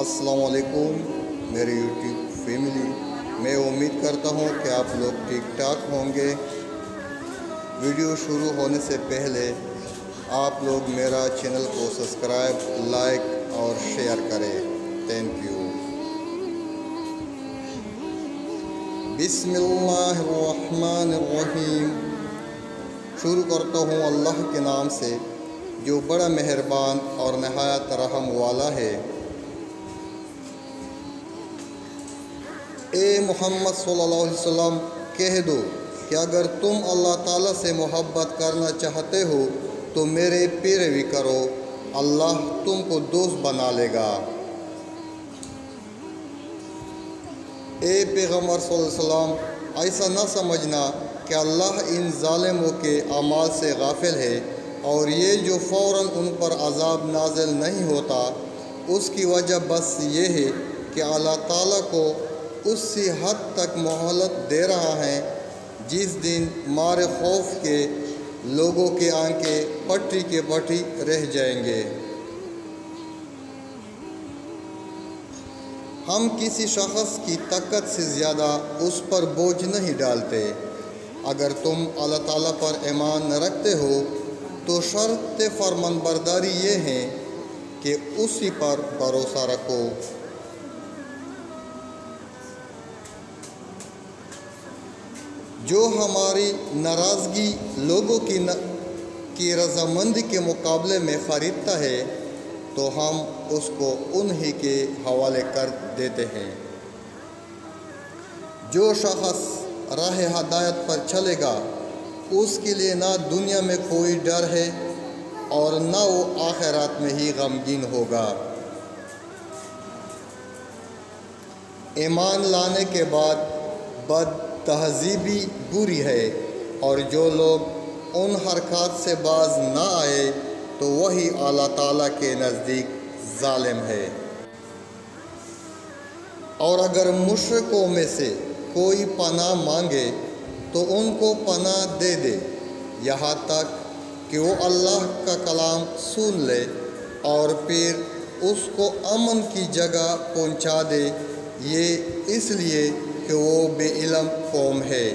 السلام علیکم میری یوٹیوب فیملی، میں امید کرتا ہوں کہ آپ لوگ ٹھیک ٹھاک ہوں گے۔ ویڈیو شروع ہونے سے پہلے آپ لوگ میرا چینل کو سبسکرائب، لائک اور شیئر کریں۔ Thank you. بسم اللہ الرحمن الرحیم۔ شروع کرتا ہوں اللہ کے نام سے جو بڑا مہربان اور نہایت رحم والا ہے۔ اے محمد صلی اللہ علیہ وسلم، کہہ دو کہ اگر تم اللہ تعالیٰ سے محبت کرنا چاہتے ہو تو میرے پیروی کرو، اللہ تم کو دوست بنا لے گا۔ اے پیغمبر صلی اللہ علیہ وسلم، ایسا نہ سمجھنا کہ اللہ ان ظالموں کے اعمال سے غافل ہے، اور یہ جو فوراً ان پر عذاب نازل نہیں ہوتا، اس کی وجہ بس یہ ہے کہ اللہ تعالیٰ کو اسی حد تک مہلت دے رہا ہے جس دن مارے خوف کے لوگوں کی آنکھیں پٹی کے پٹی رہ جائیں گے۔ ہم کسی شخص کی طاقت سے زیادہ اس پر بوجھ نہیں ڈالتے۔ اگر تم اللہ تعالیٰ پر ایمان نہ رکھتے ہو تو شرط فرمان برداری یہ ہے کہ اسی پر بھروسہ رکھو۔ جو ہماری ناراضگی لوگوں کی رضامندی کے مقابلے میں خریدتا ہے تو ہم اس کو انہی کے حوالے کر دیتے ہیں۔ جو شخص راہ ہدایت پر چلے گا اس کے لیے نہ دنیا میں کوئی ڈر ہے اور نہ وہ آخرات میں ہی غمگین ہوگا۔ ایمان لانے کے بعد بد تہذیبی بری ہے، اور جو لوگ ان حرکات سے باز نہ آئے تو وہی اللہ تعالیٰ کے نزدیک ظالم ہے۔ اور اگر مشرکوں میں سے کوئی پناہ مانگے تو ان کو پناہ دے دے، یہاں تک کہ وہ اللہ کا کلام سن لے اور پھر اس کو امن کی جگہ پہنچا دے، یہ اس لیے کہ وہ بے علم قوم ہے۔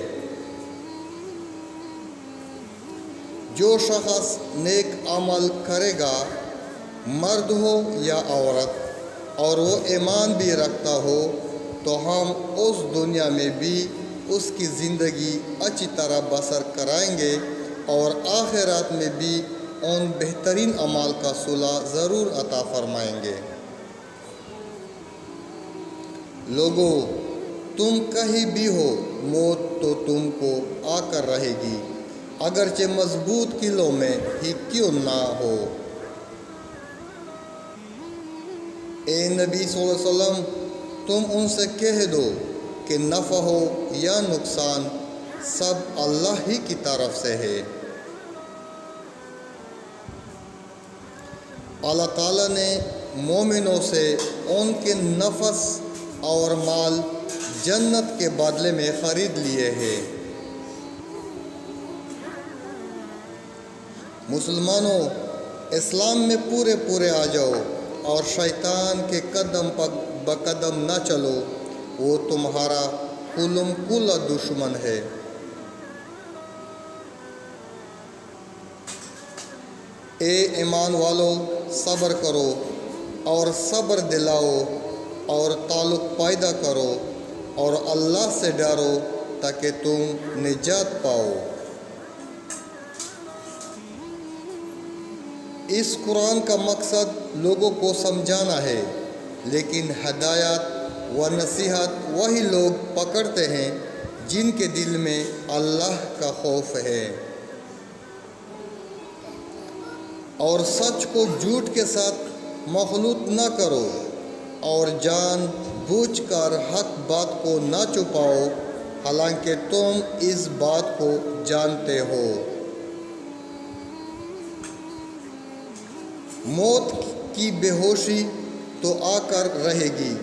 جو شخص نیک عمل کرے گا، مرد ہو یا عورت، اور وہ ایمان بھی رکھتا ہو، تو ہم اس دنیا میں بھی اس کی زندگی اچھی طرح بسر کرائیں گے، اور آخرات میں بھی ان بہترین اعمال کا صلہ ضرور عطا فرمائیں گے۔ لوگو، تم کہیں بھی ہو، موت تو تم کو آ کر رہے گی، اگرچہ مضبوط قلعوں میں ہی کیوں نہ ہو۔ اے نبی صلی اللہ علیہ وسلم، تم ان سے کہہ دو کہ نفع ہو یا نقصان سب اللہ ہی کی طرف سے ہے۔ اللہ تعالیٰ نے مومنوں سے ان کے نفس اور مال جنت کے بدلے میں خرید لیے ہیں۔ مسلمانوں، اسلام میں پورے آ جاؤ اور شیطان کے قدم بقدم نہ چلو، وہ تمہارا کلم کلا دشمن ہے۔ اے ایمان والو، صبر کرو اور صبر دلاؤ اور تعلق پیدا کرو اور اللہ سے ڈرو تاکہ تم نجات پاؤ۔ اس قرآن کا مقصد لوگوں کو سمجھانا ہے، لیکن ہدایت و نصیحت وہی لوگ پکڑتے ہیں جن کے دل میں اللہ کا خوف ہے۔ اور سچ کو جھوٹ کے ساتھ مخلوط نہ کرو، اور جان بوجھ کر حق بات کو نہ چھپاؤ، حالانکہ تم اس بات کو جانتے ہو۔ موت کی بے ہوشی تو آ کر رہے گی،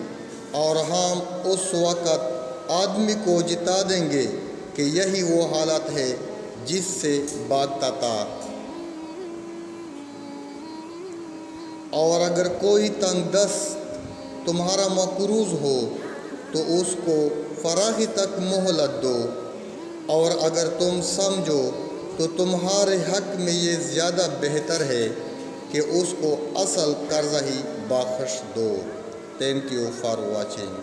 اور ہم اس وقت آدمی کو جتا دیں گے کہ یہی وہ حالت ہے جس سے بھاگتا تھا۔ اور اگر کوئی تنگ دست تمہارا مقروض ہو تو اس کو فراخی تک مہلت دو، اور اگر تم سمجھو تو تمہارے حق میں یہ زیادہ بہتر ہے کہ اس کو اصل قرضہ ہی بخش دو۔ Thank you for watching.